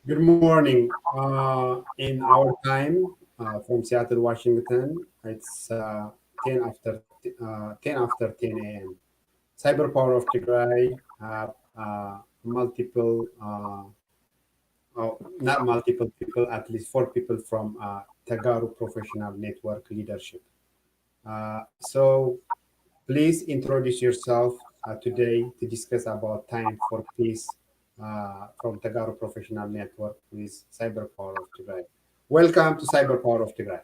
Good morning. In our time from Seattle, Washington, it's 10 after 10 a.m. Cyber Power of Tigray have multiple, not multiple people, at least four people from Tegaru Professional Network Leadership. So please introduce yourself today to discuss about time for peace from Tegaru Professional Network with Cyber Power of Tigray. Welcome to Cyber Power of Tigray.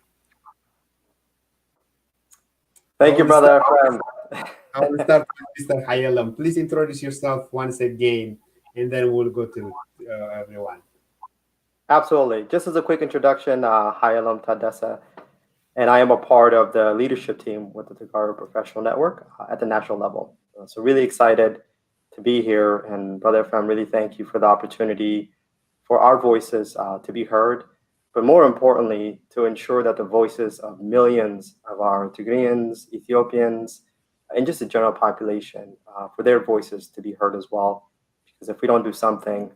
I Thank you, will start, brother. I will start with Mr. Hayalam. Please introduce yourself once again, and then we'll go to everyone. Absolutely. Just as a quick introduction, hi, Alam Tadessa, and I am a part of the leadership team with the Tegaru Professional Network at the national level. So really excited to be here. And Brother Efrem, really thank you for the opportunity for our voices to be heard, but more importantly, to ensure that the voices of millions of our Tigrayans, Ethiopians, and just the general population, for their voices to be heard as well. Because if we don't do something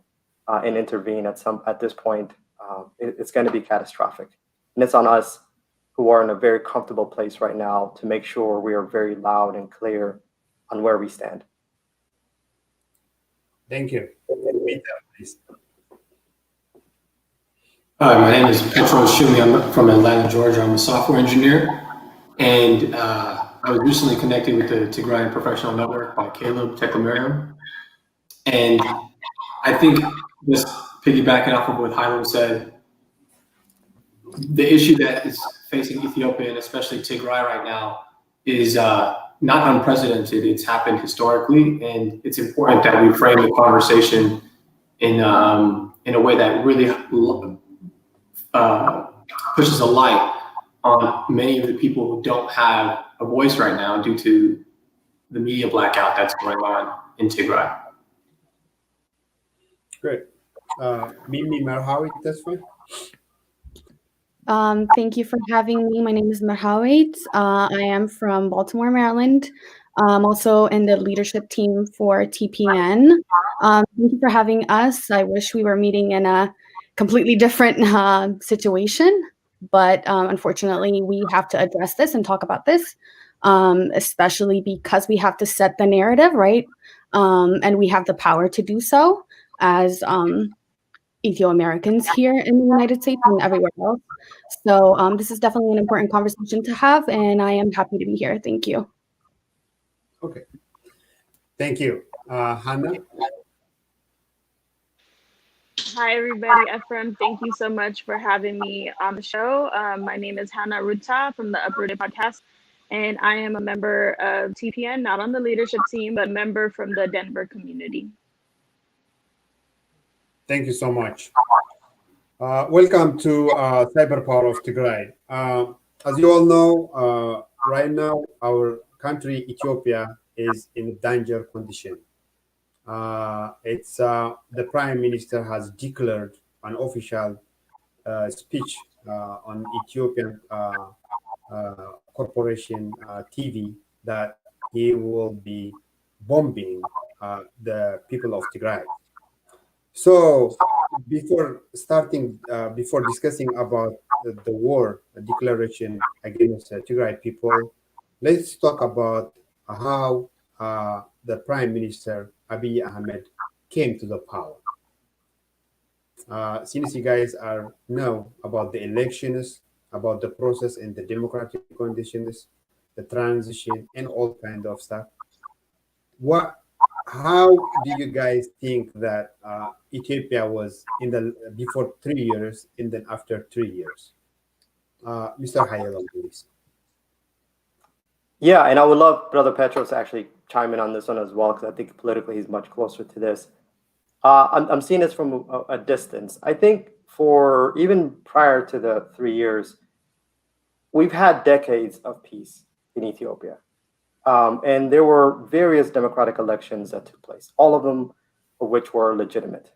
and intervene at this point, it's going to be catastrophic. And it's on us who are in a very comfortable place right now to make sure we are very loud and clear on where we stand. Thank you. Peter, please. Hi, my name is Petro Shumi. I'm from Atlanta, Georgia. I'm a software engineer, and I was recently connected with the Tigray Professional Network by Caleb Teklemariam. And I think, just piggybacking off of what Hylam said, the issue that is facing Ethiopia and especially Tigray right now is not unprecedented. It's happened historically, and it's important that we frame the conversation in a way that really pushes a light on many of the people who don't have a voice right now due to the media blackout that's going on in Tigray. Great. Mimi Marhawi, that's fine. Thank you for having me. My name is Mahawait. I am from Baltimore, Maryland. I'm also in the leadership team for TPN. Thank you for having us. I wish we were meeting in a completely different situation, but unfortunately, we have to address this and talk about this, especially because we have to set the narrative, right? And we have the power to do so as Ethio-Americans here in the United States and everywhere else. So this is definitely an important conversation to have, and I am happy to be here. Thank you. Okay. Thank you. Hannah? Hi, everybody. Efrem, thank you so much for having me on the show. My name is Hannah Ruta from the Uprooted podcast, and I am a member of TPN, not on the leadership team, but member from the Denver community. Thank you so much. Welcome to Cyber Power of Tigray. As you all know, right now our country, Ethiopia, is in danger condition. It's the Prime Minister has declared an official speech on Ethiopian corporation TV that he will be bombing the people of Tigray. So before discussing about the war declaration against Tigray people, let's talk about how the Prime Minister Abiy Ahmed came to the power. Since you guys know about the elections, about the process and the democratic conditions, the transition, and all kind of stuff, how do you guys think that Ethiopia was in the before 3 years and then after 3 years? Mr. Hayalam, please. Yeah, and I would love Brother Petros to actually chime in on this one as well, because I think politically he's much closer to this. I'm seeing this from a distance. I think for even prior to the 3 years, we've had decades of peace in Ethiopia. And there were various democratic elections that took place, all of them of which were legitimate.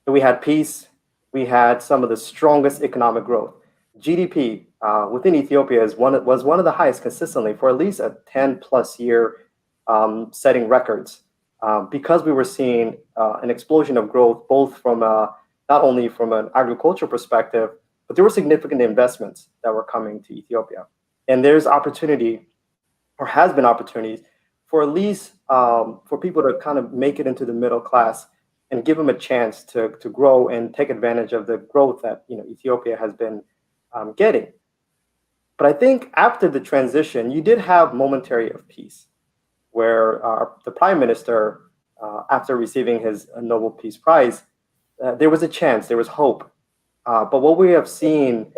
And we had peace. We had some of the strongest economic growth. GDP within Ethiopia was one of the highest consistently for at least a 10+ year, setting records, because we were seeing an explosion of growth, both from not not only from an agricultural perspective, but there were significant investments that were coming to Ethiopia. And there's opportunity, or has been opportunities, for at least for people to kind of make it into the middle class and give them a chance to grow and take advantage of the growth that Ethiopia has been getting. But I think after the transition, you did have momentary of peace, where the prime minister, after receiving his Nobel Peace Prize, there was a chance, there was hope. But what we have seen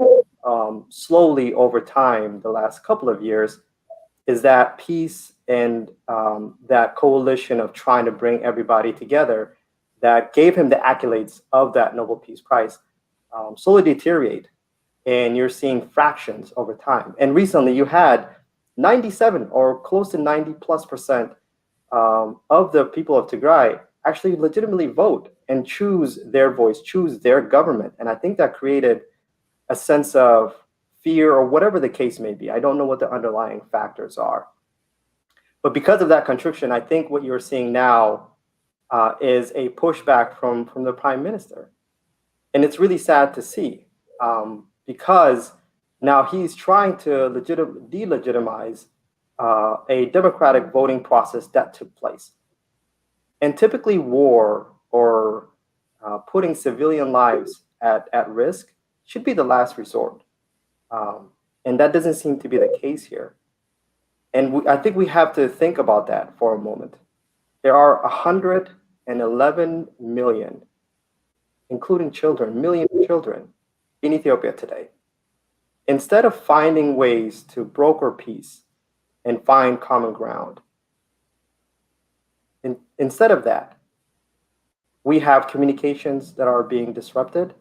slowly over time, the last couple of years, is that peace and that coalition of trying to bring everybody together that gave him the accolades of that Nobel Peace Prize slowly deteriorate. And you're seeing fractions over time. And recently you had 97 or close to 90+% of the people of Tigray actually legitimately vote and choose their voice, choose their government. And I think that created a sense of fear or whatever the case may be. I don't know what the underlying factors are. But because of that constriction, I think what you're seeing now is a pushback from the prime minister. And it's really sad to see because now he's trying to delegitimize a democratic voting process that took place. And typically war or putting civilian lives at risk should be the last resort. And that doesn't seem to be the case here. And I think we have to think about that for a moment. There are 111 million, including children, million children in Ethiopia today. Instead of finding ways to broker peace and find common ground, instead of that, we have communications that are being disrupted.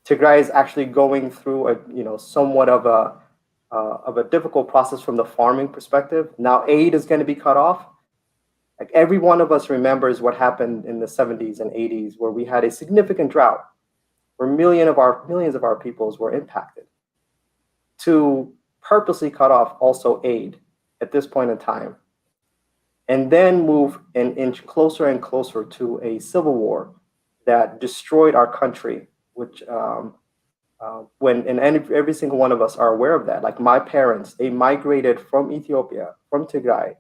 Tigray is actually going through somewhat of a difficult process from the farming perspective. Now aid is going to be cut off. Like every one of us remembers what happened in the 70s and 80s, where we had a significant drought, where millions of our peoples were impacted. To purposely cut off also aid at this point in time, and then move an inch closer and closer to a civil war that destroyed our country, which every single one of us are aware of that. Like my parents, they migrated from Ethiopia, from Tigray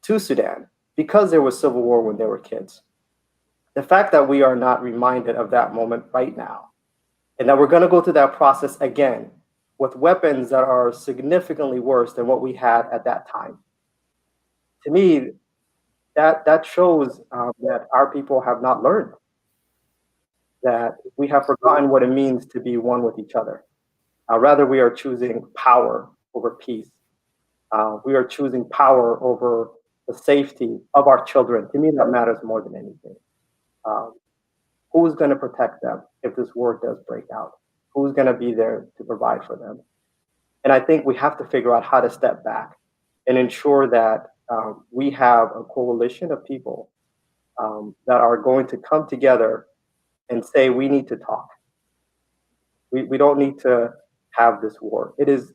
to Sudan because there was civil war when they were kids. The fact that we are not reminded of that moment right now, and that we're going to go through that process again with weapons that are significantly worse than what we had at that time. To me, that shows that our people have not learned, that we have forgotten what it means to be one with each other. Rather, we are choosing power over peace. We are choosing power over the safety of our children. To me, that matters more than anything. Who's going to protect them if this war does break out? Who's going to be there to provide for them? And I think we have to figure out how to step back and ensure that we have a coalition of people that are going to come together and say, we need to talk. We don't need to have this war. It is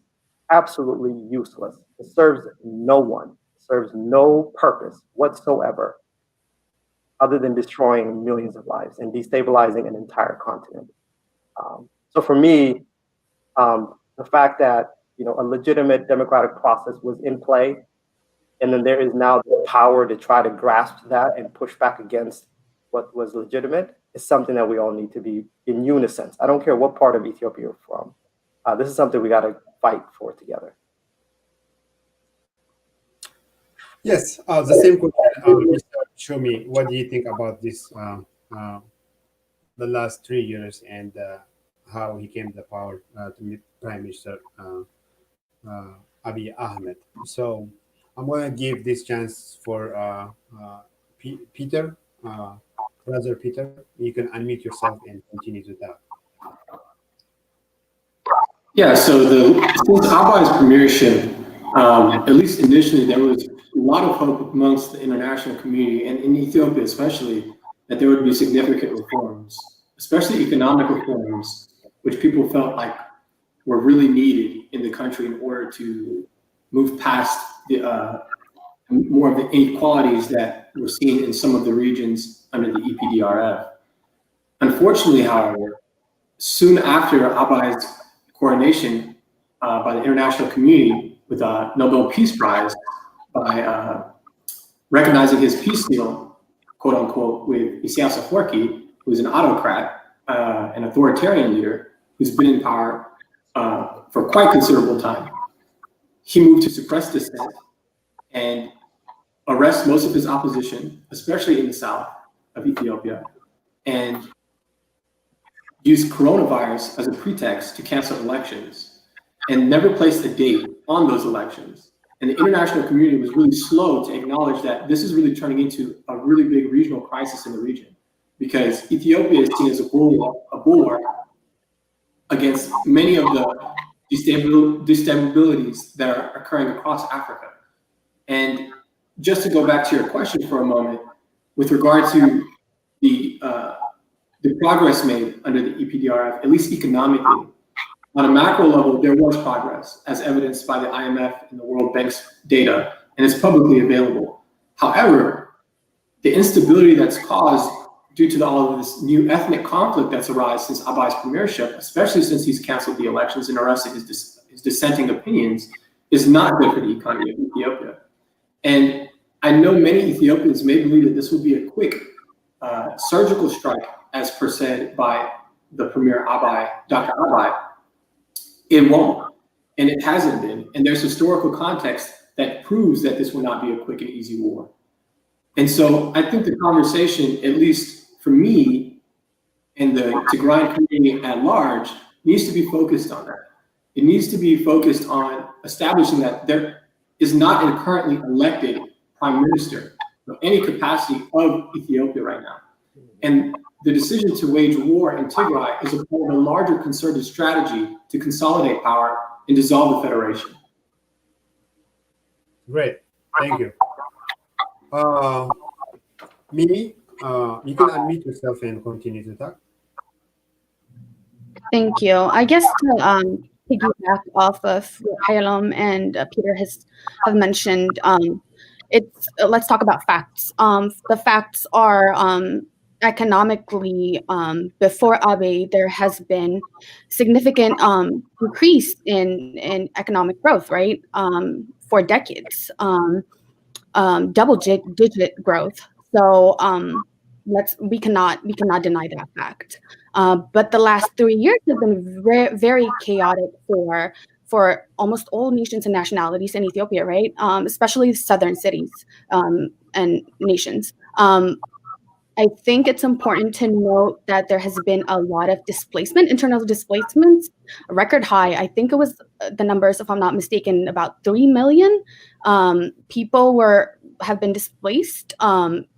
absolutely useless. It serves no one. It serves no purpose whatsoever other than destroying millions of lives and destabilizing an entire continent. So for me, the fact that a legitimate democratic process was in play, and then there is now the power to try to grasp that and push back against what was legitimate, is something that we all need to be in unison. I don't care what part of Ethiopia you're from. This is something we got to fight for together. Yes, the same question, Mr. Shomi. What do you think about this, the last 3 years, and how he came to the power to meet Prime Minister Abiy Ahmed? So I'm going to give this chance for Peter, Brother Peter. You can unmute yourself and continue to that. Yeah, so since Abai's premiership, at least initially, there was a lot of hope amongst the international community, and in Ethiopia especially, that there would be significant reforms, especially economic reforms, which people felt like were really needed in the country in order to move past the more of the inequalities that were seen in some of the regions under the EPDRF. Unfortunately, however, soon after Abai's coronation by the international community with a Nobel Peace Prize by recognizing his peace deal, quote unquote, with Isaias Afwerki, who's an autocrat, an authoritarian leader who's been in power for quite considerable time. He moved to suppress dissent and arrest most of his opposition, especially in the south of Ethiopia, and use coronavirus as a pretext to cancel elections and never placed a date on those elections. And the international community was really slow to acknowledge that this is really turning into a really big regional crisis in the region, because Ethiopia is seen as a bulwark against many of the destabilities that are occurring across Africa. And just to go back to your question for a moment, with regard to the progress made under the EPDRF, at least economically, on a macro level, there was progress, as evidenced by the IMF and the World Bank's data, and it's publicly available. However, the instability that's caused due to all of this new ethnic conflict that's arisen since Abai's premiership, especially since he's canceled the elections and arrested his dissenting opinions, is not good for the economy of Ethiopia. And I know many Ethiopians may believe that this will be a quick surgical strike, as per se by the Premier Abai, Dr. Abai. It won't, and it hasn't been. And there's historical context that proves that this will not be a quick and easy war. And so I think the conversation, at least for me and the Tigrayan community at large, needs to be focused on that. It needs to be focused on establishing that there is not a currently elected prime minister of any capacity of Ethiopia right now. And the decision to wage war in Tigray is a part of a larger concerted strategy to consolidate power and dissolve the federation. Great, thank you. Mimi, you can unmute yourself and continue to talk. Thank you. I guess to piggyback off of what Hayalom and Peter have mentioned, let's talk about facts. The facts are economically, before Abe, there has been significant increase in economic growth, right? For decades, double-digit growth. So we cannot deny that fact. But the last 3 years have been very, very chaotic for almost all nations and nationalities in Ethiopia, right? Especially southern cities and nations. I think it's important to note that there has been a lot of displacement, internal displacements, a record high. I think it was the numbers, if I'm not mistaken, about 3 million people have been displaced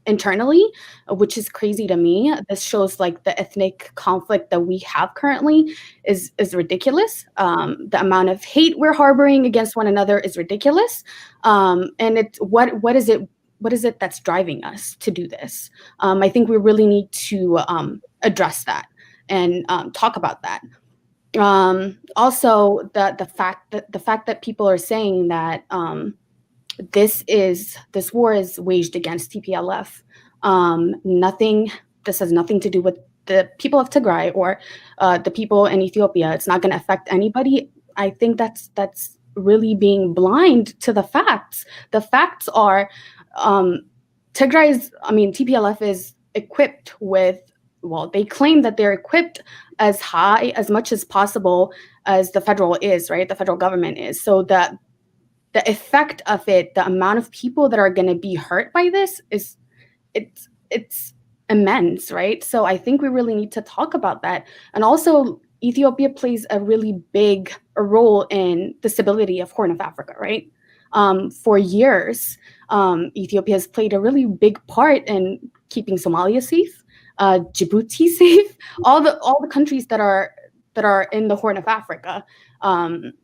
internally, which is crazy to me. This shows like the ethnic conflict that we have currently is ridiculous. The amount of hate we're harboring against one another is ridiculous. And it's what is it that's driving us to do this? I think we really need to address that and talk about that. Also, the fact that people are saying that this war is waged against TPLF. This has nothing to do with the people of Tigray or the people in Ethiopia. It's not going to affect anybody. I think that's really being blind to the facts. The facts are TPLF is equipped with, well, they claim that they're equipped as much as possible as the federal is, right? The federal government is. So the effect of it, the amount of people that are going to be hurt by this it's immense, right? So I think we really need to talk about that. And also, Ethiopia plays a really big role in the stability of Horn of Africa, right? For years, Ethiopia has played a really big part in keeping Somalia safe, Djibouti safe, all the countries that are in the Horn of Africa.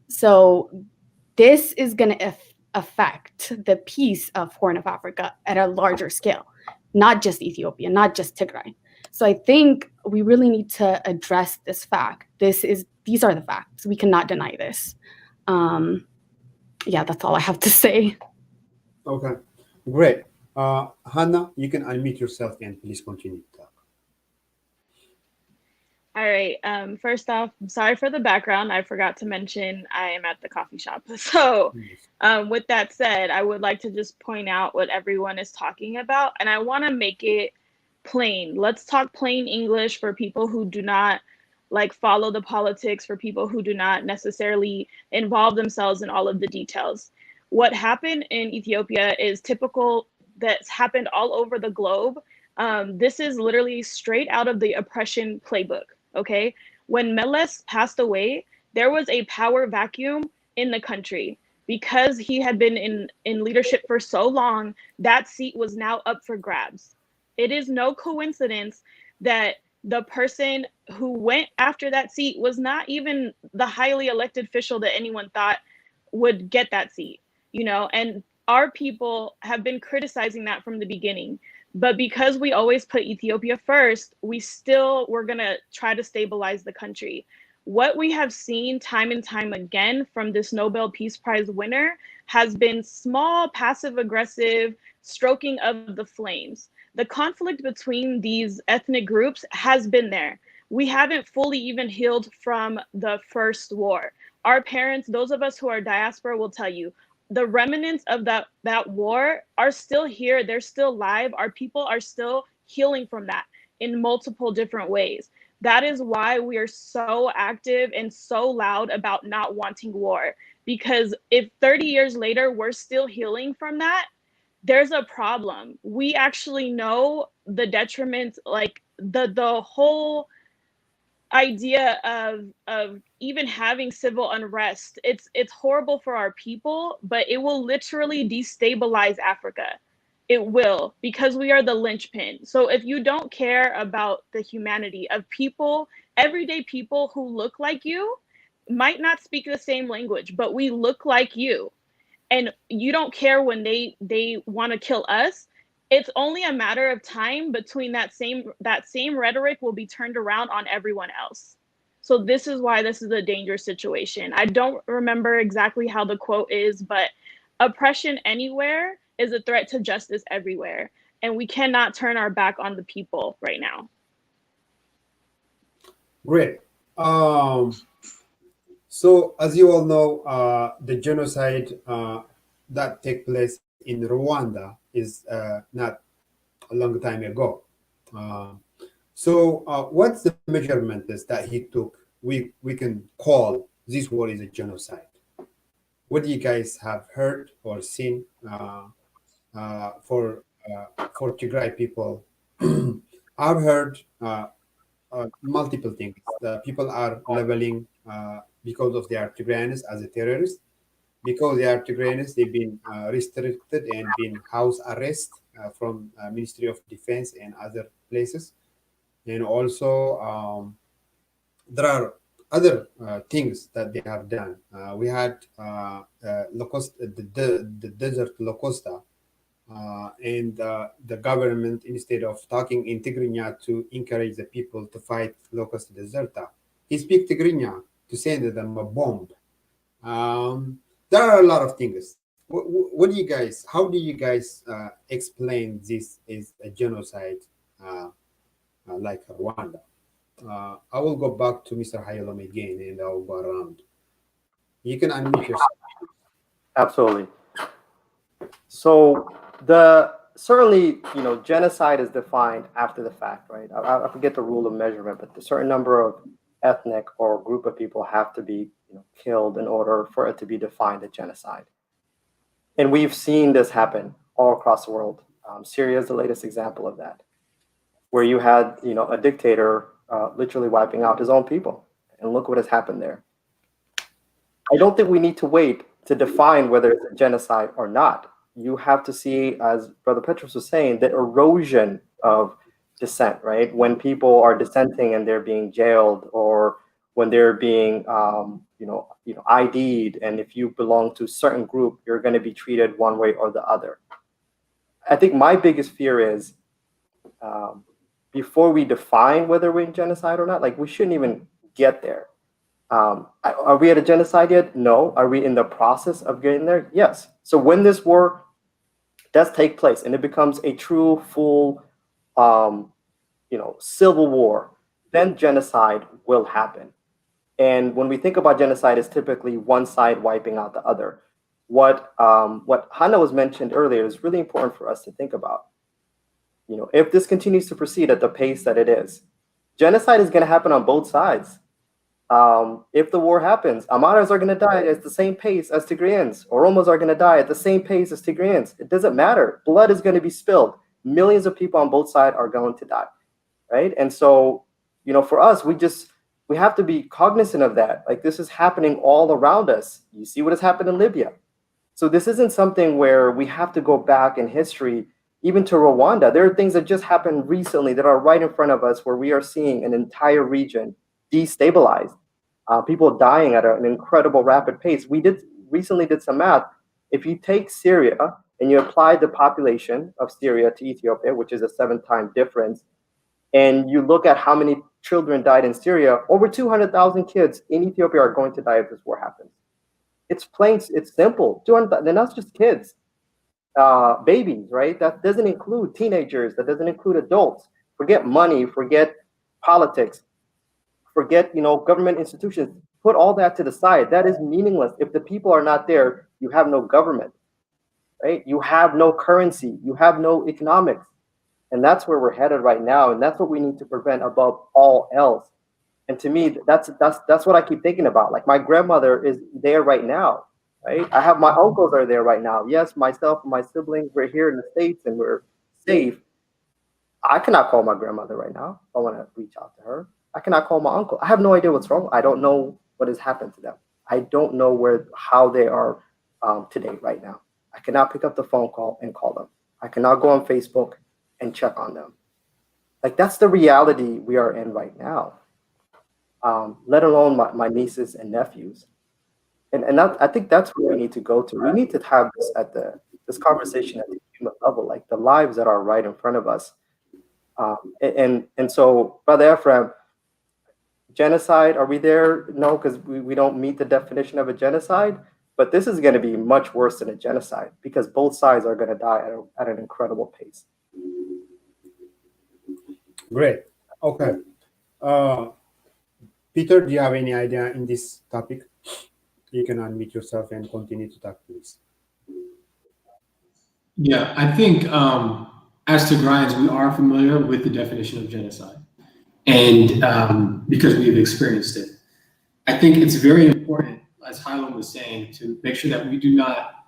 So this is going to affect the peace of Horn of Africa at a larger scale, not just Ethiopia, not just Tigray. So I think we really need to address this fact. These are the facts. We cannot deny this. Yeah, that's all I have to say. Okay, great. Hannah, you can unmute yourself and please continue to talk. All right. First off, I'm sorry for the background. I forgot to mention I am at the coffee shop. So, with that said, I would like to just point out what everyone is talking about, and I want to make it plain. Let's talk plain English for people who do not like follow the politics, for people who do not necessarily involve themselves in all of the details. What happened in Ethiopia is typical that's happened all over the globe. This is literally straight out of the oppression playbook. Okay. When Meles passed away, there was a power vacuum in the country because he had been in leadership for so long. That seat was now up for grabs. It is no coincidence that the person who went after that seat was not even the highly elected official that anyone thought would get that seat, and our people have been criticizing that from the beginning. But because we always put Ethiopia first, we're going to try to stabilize the country. What we have seen time and time again from this Nobel Peace Prize winner has been small, passive aggressive stroking of the flames. The conflict between these ethnic groups has been there. We haven't fully even healed from the first war. Our parents, those of us who are diaspora, will tell you the remnants of that war are still here. They're still live. Our people are still healing from that in multiple different ways. That is why we are so active and so loud about not wanting war. Because if 30 years later we're still healing from that, there's a problem. We actually know the detriment, like the whole idea of even having civil unrest. It's horrible for our people, but it will literally destabilize Africa. It will, because we are the linchpin. So if you don't care about the humanity of people, everyday people who look like you, might not speak the same language, but we look like you, and you don't care when they want to kill us, it's only a matter of time between that same rhetoric will be turned around on everyone else. So this is why this is a dangerous situation. I don't remember exactly how the quote is, but oppression anywhere is a threat to justice everywhere, and we cannot turn our back on the people right now. Great. So, as you all know, the genocide that took place in Rwanda is not a long time ago. Uh, so, what's the measurement that he took? We can call this war is a genocide. What do you guys have heard or seen for Tigray people? I've heard multiple things. The people are leveling because of they are Tigrayanis as a terrorist. Because they are Tigrayanis, they've been restricted and been house arrest from Ministry of Defense and other places. And also, there are other things that they have done. We had the desert Locosta, and the government, instead of talking in Tigrinya to encourage the people to fight Locust Deserta, he speak Tigrinya to send them a bomb. There are a lot of things. What do you guys? How do you guys explain this is a genocide like Rwanda? I will go back to Mr. Hayalom again, and I will go around. You can unmute yourself. Absolutely. So certainly, genocide is defined after the fact, right? I forget the rule of measurement, but a certain number of ethnic or group of people have to be killed in order for it to be defined as genocide. And we've seen this happen all across the world. Syria is the latest example of that, where you had a dictator literally wiping out his own people, and look what has happened there. I don't think we need to wait to define whether it's a genocide or not. You have to see, as Brother Petros was saying, the erosion of dissent, right? When people are dissenting and they're being jailed, or when they're being, ID'd, and if you belong to a certain group, you're going to be treated one way or the other. I think my biggest fear is, before we define whether we're in genocide or not, like, we shouldn't even get there. Are we at a genocide yet? No. Are we in the process of getting there? Yes. So when this war does take place and it becomes a true, full, civil war, then genocide will happen. And when we think about genocide, it's typically one side wiping out the other. What Hannah was mentioned earlier is really important for us to think about. You know, if this continues to proceed at the pace that it is, genocide is going to happen on both sides. If the war happens, Amaras are going to die at the same pace as Tigrayans. Oromos are going to die at the same pace as Tigrayans. It doesn't matter. Blood is going to be spilled. Millions of people on both sides are going to die, right? And so, you know, for us, we have to be cognizant of that. Like, this is happening all around us. You see what has happened in Libya. So this isn't something where we have to go back in history, even to Rwanda. There are things that just happened recently that are right in front of us where we are seeing an entire region destabilized. People dying at an incredible rapid pace. We recently did some math. If you take Syria and you apply the population of Syria to Ethiopia, which is a 7-time difference, and you look at how many children died in Syria, over 200,000 kids in Ethiopia are going to die if this war happens. It's plain, it's simple. 200, and that's just kids, babies, right? That doesn't include teenagers. That doesn't include adults. Forget money. Forget politics. Forget, you know, government institutions. Put all that to the side. That is meaningless. If the people are not there, you have no government, right? You have no currency. You have no economics. And that's where we're headed right now. And that's what we need to prevent above all else. And to me, that's what I keep thinking about. Like, my grandmother is there right now, right? I have my uncles are there right now. Yes, myself and my siblings, we're here in the States and we're safe. I cannot call my grandmother right now. I want to reach out to her. I cannot call my uncle. I have no idea what's wrong. I don't know what has happened to them. I don't know how they are today right now. I cannot pick up the phone call and call them. I cannot go on Facebook and check on them. Like, that's the reality we are in right now. Let alone my nieces and nephews. And I think that's where we need to go to. We need to have this conversation at the human level, like the lives that are right in front of us. And so, Brother Ephraim, genocide, are we there? No, because we don't meet the definition of a genocide. But this is going to be much worse than a genocide because both sides are going to die at an incredible pace. Great. Okay. Peter, do you have any idea in this topic? You can unmute yourself and continue to talk, please. Yeah, I think as Tigrayans, we are familiar with the definition of genocide, and because we've experienced it. I think it's very important, as Hylam was saying, to make sure that we do not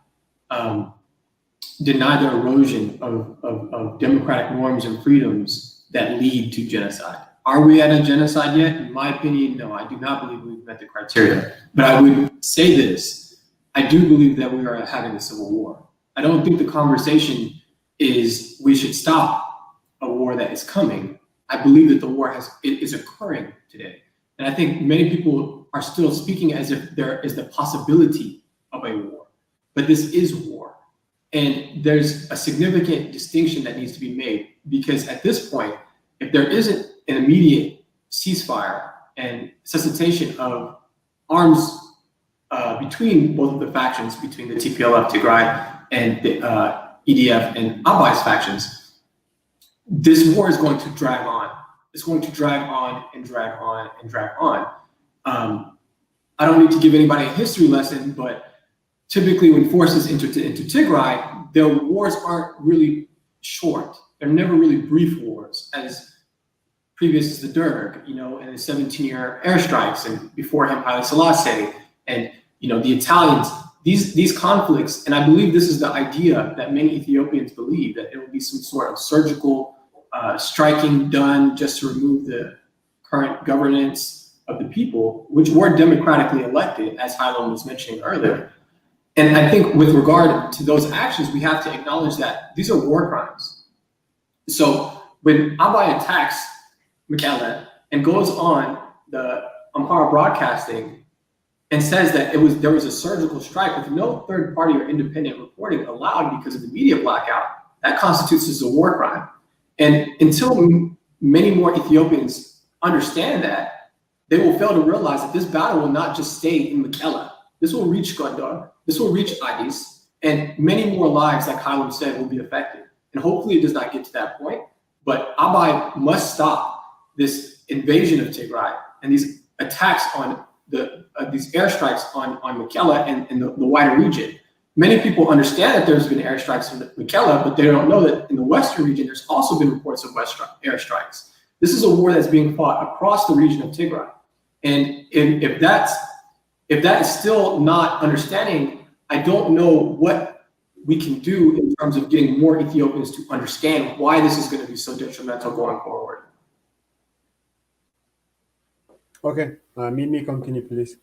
deny the erosion of democratic norms and freedoms that lead to genocide. Are we at a genocide yet? In my opinion, no, I do not believe we've met the criteria. But I would say this, I do believe that we are having a civil war. I don't think the conversation is we should stop a war that is coming. I believe that the war is occurring today. And I think many people are still speaking as if there is the possibility of a war. But this is war. And there's a significant distinction that needs to be made, because at this point, if there isn't an immediate ceasefire and cessation of arms between both of the factions, between the TPLF, Tigray, and the EDF and Abai's factions, this war is going to drag on. It's going to drag on and drag on and drag on. I don't need to give anybody a history lesson, but typically when forces enter into Tigray, their wars aren't really short. They're never really brief wars, as previous to the Derg, you know, and the 17-year airstrikes, and before him, Haile Selassie, and, you know, the Italians, these conflicts, and I believe this is the idea that many Ethiopians believe, that it will be some sort of surgical striking done just to remove the current governance of the people, which were democratically elected, as Hylam was mentioning earlier. And I think with regard to those actions, we have to acknowledge that these are war crimes. So when Abai attacks Mekelle and goes on the Amhara broadcasting and says that there was a surgical strike with no third party or independent reporting allowed because of the media blackout, that constitutes as a war crime. And until many more Ethiopians understand that, they will fail to realize that this battle will not just stay in Mekelle. This will reach Gondar, this will reach Addis, and many more lives, like Hylam said, will be affected. And hopefully it does not get to that point, but Abai must stop this invasion of Tigray and these attacks on these airstrikes on Mekelle and the wider region. Many people understand that there's been airstrikes in Mekelle, but they don't know that in the western region, there's also been reports of airstrikes. This is a war that's being fought across the region of Tigray. And if that is still not understanding, I don't know what we can do in terms of getting more Ethiopians to understand why this is going to be so detrimental going forward. Okay, Mimi, continue, please.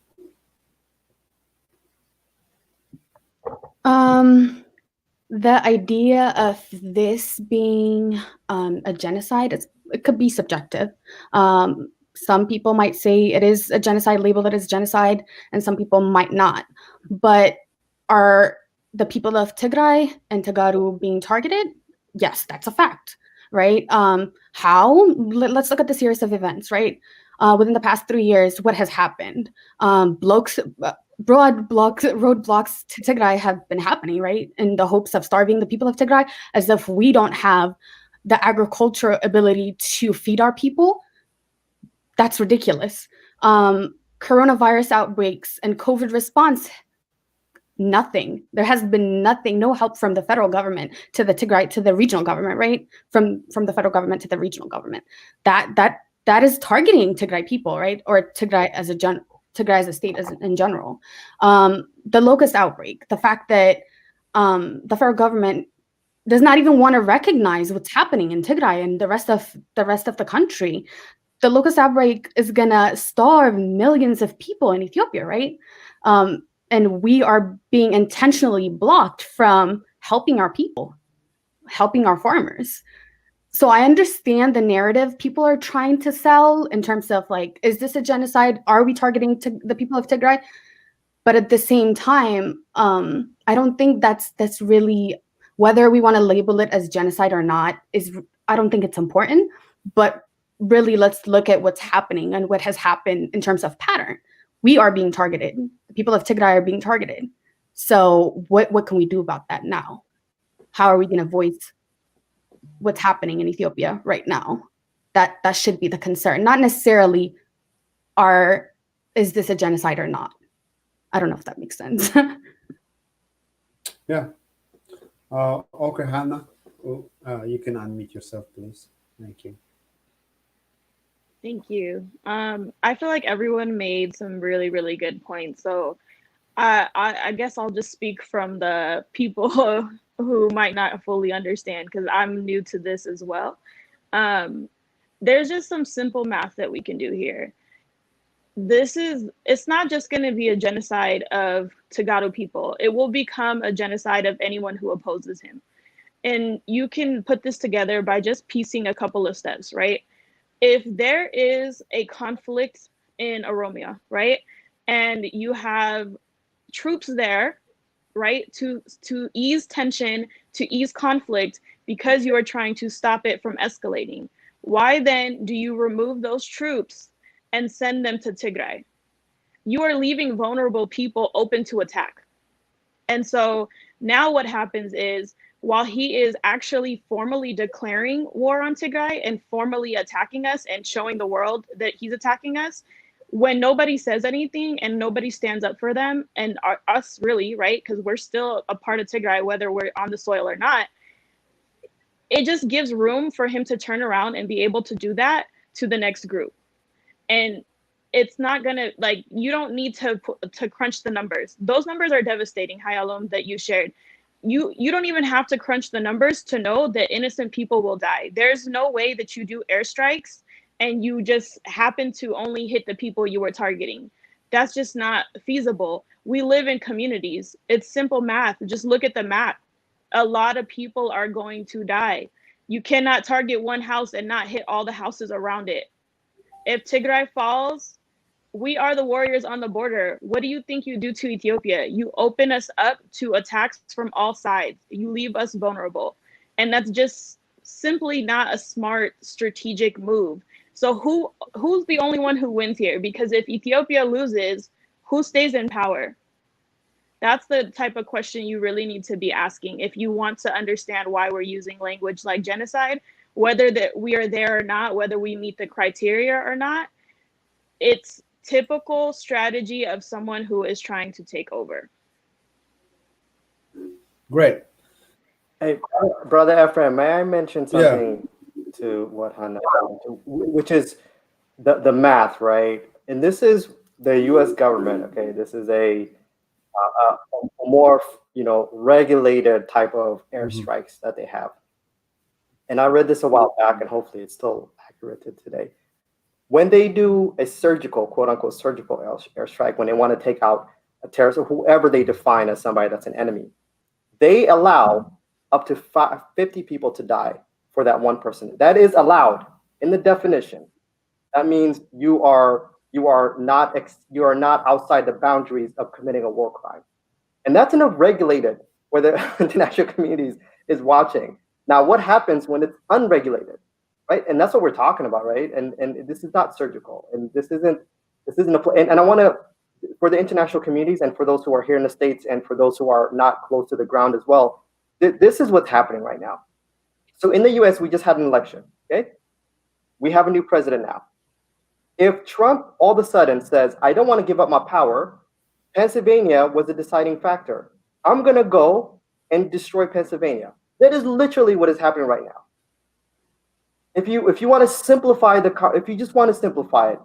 The idea of this being a genocide, it could be subjective. Some people might say it is a genocide, label it as genocide, and some people might not. But are the people of Tigray and Tegaru being targeted? Yes, that's a fact, right? How? Let's look at the series of events, right? Within the past 3 years, what has happened? Roadblocks to Tigray have been happening, right? In the hopes of starving the people of Tigray, as if we don't have the agricultural ability to feed our people. That's ridiculous. Coronavirus outbreaks and COVID response, nothing. There has been nothing, no help from the federal government to the Tigray, to the regional government, right? From the federal government to the regional government. That is targeting Tigray people, right? Or Tigray as a state in general. The locust outbreak, the fact that the federal government does not even want to recognize what's happening in Tigray and the rest of the country. The locust outbreak is gonna starve millions of people in Ethiopia, right? And we are being intentionally blocked from helping our people, helping our farmers. So I understand the narrative people are trying to sell in terms of like, is this a genocide? Are we targeting the people of Tigray? But at the same time, I don't think that's really, whether we want to label it as genocide or not, I don't think it's important. But really, let's look at what's happening and what has happened in terms of pattern. We are being targeted. The people of Tigray are being targeted. So what can we do about that now? How are we going to voice what's happening in Ethiopia right now? That should be the concern, not necessarily is this a genocide or not? I don't know if that makes sense. Yeah. Okay, Hannah, you can unmute yourself, please. Thank you. Thank you. I feel like everyone made some really, really good points. So I guess I'll just speak from the people who might not fully understand, because I'm new to this as well. There's just some simple math that we can do here. It's not just going to be a genocide of Tegaru people. It will become a genocide of anyone who opposes him. And you can put this together by just piecing a couple of steps, right? If there is a conflict in Oromia, right, and you have troops there, right, to ease tension, to ease conflict, because you are trying to stop it from escalating, why then do you remove those troops and send them to Tigray? You are leaving vulnerable people open to attack. And so now what happens is, while he is actually formally declaring war on Tigray and formally attacking us and showing the world that he's attacking us, when nobody says anything and nobody stands up for them, and us really, right, because we're still a part of Tigray, whether we're on the soil or not, it just gives room for him to turn around and be able to do that to the next group. And it's not gonna, like, you don't need to crunch the numbers. Those numbers are devastating, Hayalom, that you shared. You don't even have to crunch the numbers to know that innocent people will die. There's no way that you do airstrikes and you just happen to only hit the people you were targeting. That's just not feasible. We live in communities. It's simple math. Just look at the map. A lot of people are going to die. You cannot target one house and not hit all the houses around it. If Tigray falls, we are the warriors on the border. What do you think you do to Ethiopia? You open us up to attacks from all sides. You leave us vulnerable. And that's just simply not a smart strategic move. So who's the only one who wins here? Because if Ethiopia loses, who stays in power? That's the type of question you really need to be asking if you want to understand why we're using language like genocide, whether that we are there or not, whether we meet the criteria or not. It's typical strategy of someone who is trying to take over. Great. Hey, brother Ephraim, may I mention Yeah. something to what Hannah, which is the math, right? And this is the U.S. government. Okay, this is a more regulated type of airstrikes that they have. And I read this a while back, and hopefully it's still accurate to today. When they do a surgical, quote unquote, surgical airstrike, when they want to take out a terrorist or whoever they define as somebody that's an enemy, they allow up to 50 people to die for that one person. That is allowed in the definition. That means you are not outside the boundaries of committing a war crime, and that's in a regulated where the international community is watching. Now, what happens when it's unregulated, right? And that's what we're talking about, right? And this is not surgical, and this isn't a. And I want to, for the international communities and for those who are here in the States and for those who are not close to the ground as well, this is what's happening right now. So in the US, we just had an election, okay? We have a new president now. If Trump all of a sudden says, I don't want to give up my power, Pennsylvania was a deciding factor. I'm going to go and destroy Pennsylvania. That is literally what is happening right now. If you want to simplify if you just want to simplify it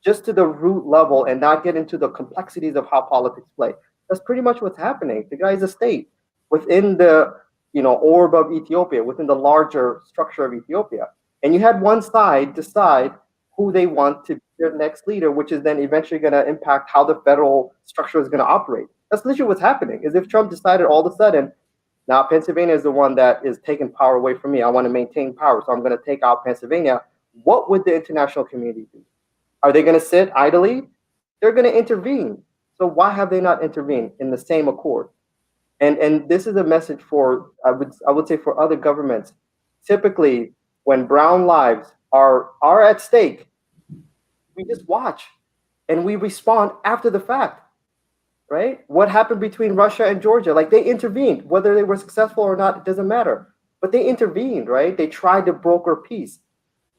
just to the root level and not get into the complexities of how politics play, that's pretty much what's happening. Tigray is a state within the orb of Ethiopia, within the larger structure of Ethiopia. And you had one side decide who they want to be their next leader, which is then eventually going to impact how the federal structure is going to operate. That's literally what's happening. Is if Trump decided all of a sudden, now Pennsylvania is the one that is taking power away from me. I want to maintain power, so I'm going to take out Pennsylvania. What would the international community do? Are they going to sit idly? They're going to intervene. So why have they not intervened in the same accord? And this is a message for, I would say, for other governments. Typically, when brown lives are at stake, we just watch and we respond after the fact, right? What happened between Russia and Georgia? Like, they intervened. Whether they were successful or not, it doesn't matter. But they intervened, right? They tried to broker peace.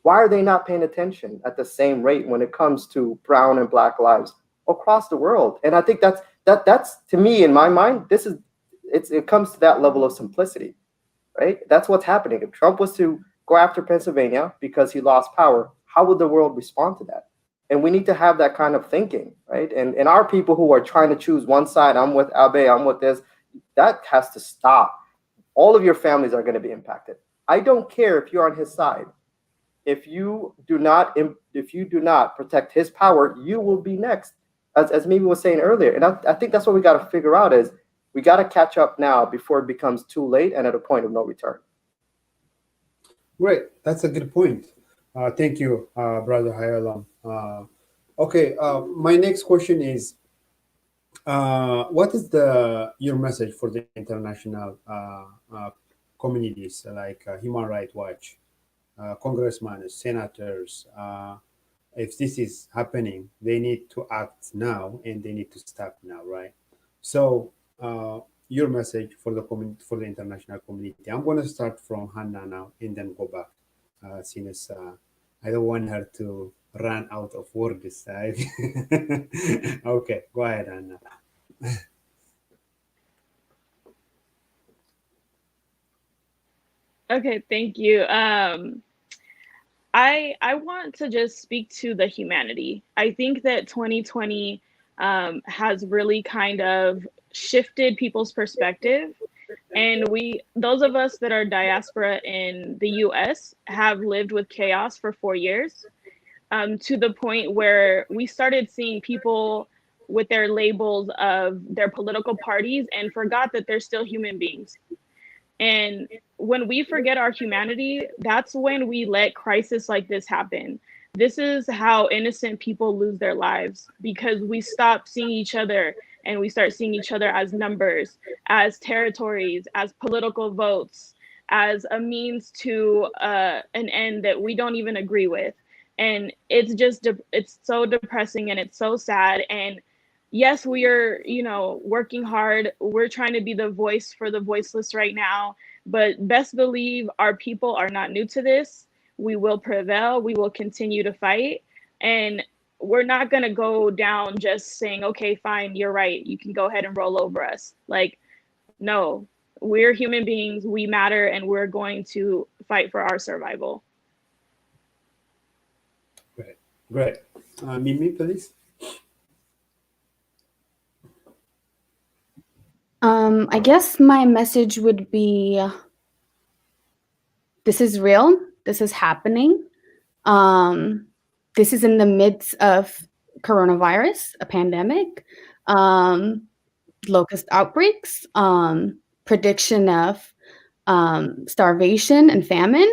Why are they not paying attention at the same rate when it comes to brown and black lives across the world? And I think that's to me, in my mind, it comes to that level of simplicity, right? That's what's happening. If Trump was to go after Pennsylvania because he lost power, how would the world respond to that? And we need to have that kind of thinking, right? And our people who are trying to choose one side, I'm with Abe, I'm with this, that has to stop. All of your families are going to be impacted. I don't care if you're on his side. If you do not protect his power, you will be next, as Mimi was saying earlier. And I think that's what we got to figure out is we got to catch up now before it becomes too late and at a point of no return. Great. That's a good point. Thank you, Brother Hayalam. Okay, my next question is, what is your message for the international communities like Human Rights Watch, congressmen, senators? If this is happening, they need to act now and they need to stop now, right? So your message for the international community. I'm going to start from Hannah now and then go back, since I don't want her to run out of words. Okay, go ahead, Hannah. Okay, thank you. I want to just speak to the humanity. I think that 2020 has really kind of shifted people's perspective. And those of us that are diaspora in the US have lived with chaos for 4 years, to the point where we started seeing people with their labels of their political parties and forgot that they're still human beings. And when we forget our humanity, that's when we let crisis like this happen. This is how innocent people lose their lives, because we stop seeing each other and we start seeing each other as numbers, as territories, as political votes, as a means to an end that we don't even agree with. And it's so depressing and it's so sad. And yes, we are, working hard. We're trying to be the voice for the voiceless right now. But best believe our people are not new to this. We will prevail. We will continue to fight. And we're not going to go down just saying, okay, fine, you're right. You can go ahead and roll over us. Like, no, we're human beings. We matter, and we're going to fight for our survival. Great. Mimi, please. I guess my message would be, this is real. This is happening. This is in the midst of coronavirus, a pandemic, locust outbreaks, prediction of starvation and famine.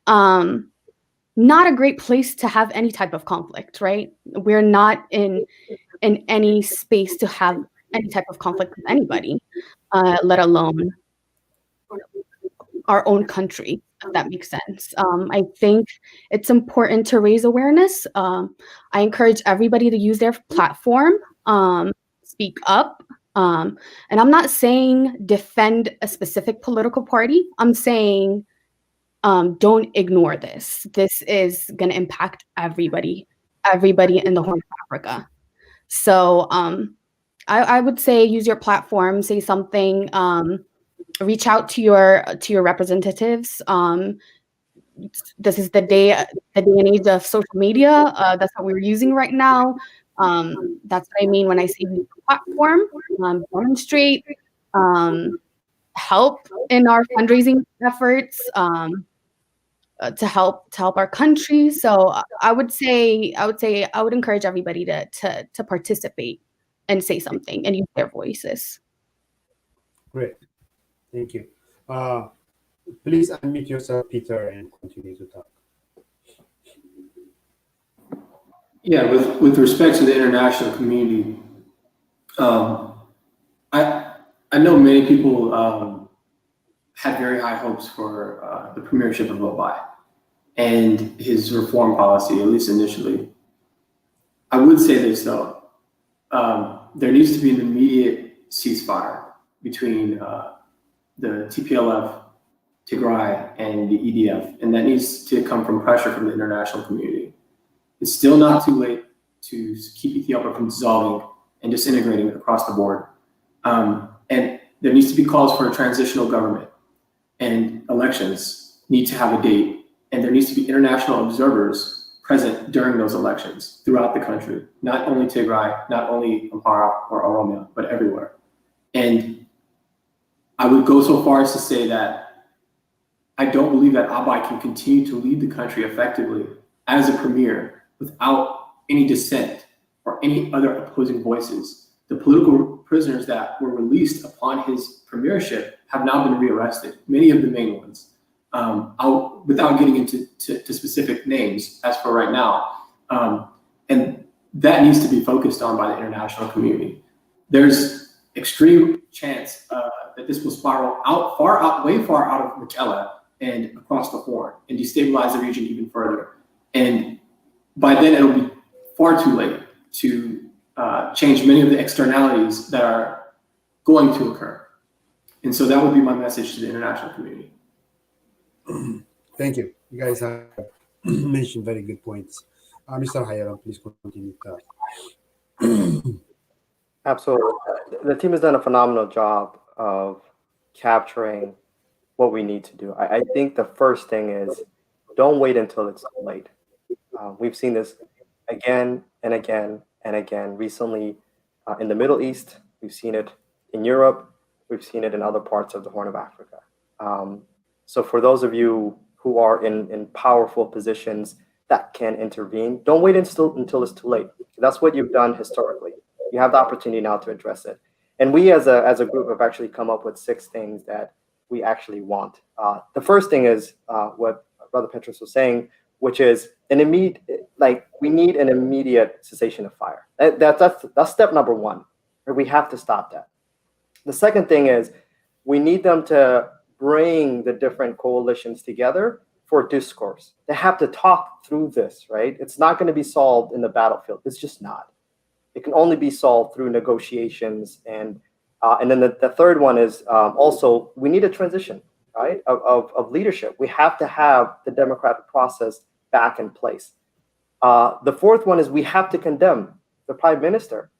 Not a great place to have any type of conflict, right? We're not in any space to have any type of conflict with anybody, let alone our own country, if that makes sense. I think it's important to raise awareness. I encourage everybody to use their platform, speak up. And I'm not saying defend a specific political party. I'm saying don't ignore this. This is going to impact everybody in the Horn of Africa. So I would say use your platform, say something, reach out to your representatives. This is the day and age of social media. That's what we're using right now. That's what I mean when I say use the platform, demonstrate, help in our fundraising efforts, to help our country. So I would encourage everybody to participate and say something and use their voices. Great. Thank you. Please unmute yourself, Peter, and continue to talk. Yeah, with respect to the international community, I know many people had very high hopes for the premiership of Obai and his reform policy, at least initially. I would say this though, there needs to be an immediate ceasefire between the TPLF, Tigray, and the EDF, and that needs to come from pressure from the international community. It's still not too late to keep Ethiopia from dissolving and disintegrating across the board. And there needs to be calls for a transitional government, and elections need to have a date, and there needs to be international observers present during those elections throughout the country, not only Tigray, not only Amhara or Oromia, but everywhere. And I would go so far as to say that I don't believe that Abai can continue to lead the country effectively as a premier without any dissent or any other opposing voices. The political prisoners that were released upon his premiership have now been rearrested, many of the main ones. Without getting into specific names as for right now. And that needs to be focused on by the international community. There's extreme chance that this will spiral way far out of Mekelle and across the Horn and destabilize the region even further. And by then it'll be far too late to change many of the externalities that are going to occur. And so that would be my message to the international community. Thank you. You guys have mentioned very good points. Mr. Hayalam, please continue to Absolutely. The team has done a phenomenal job of capturing what we need to do. I think the first thing is don't wait until it's too late. We've seen this again and again and again recently in the Middle East. We've seen it in Europe. We've seen it in other parts of the Horn of Africa. So for those of you who are in powerful positions that can intervene, don't wait until it's too late. That's what you've done historically. You have the opportunity now to address it. And we as a group have actually come up with 6 things that we actually want. The first thing is what Brother Petrus was saying, which is we need an immediate cessation of fire. That's step number 1. We have to stop that. The second thing is we need them to bring the different coalitions together for discourse. They have to talk through this, right? It's not going to be solved in the battlefield. It's just not. It can only be solved through negotiations. And then the third one is also we need a transition. right, of leadership. We have to have the democratic process back in place. The fourth one is we have to condemn the prime minister.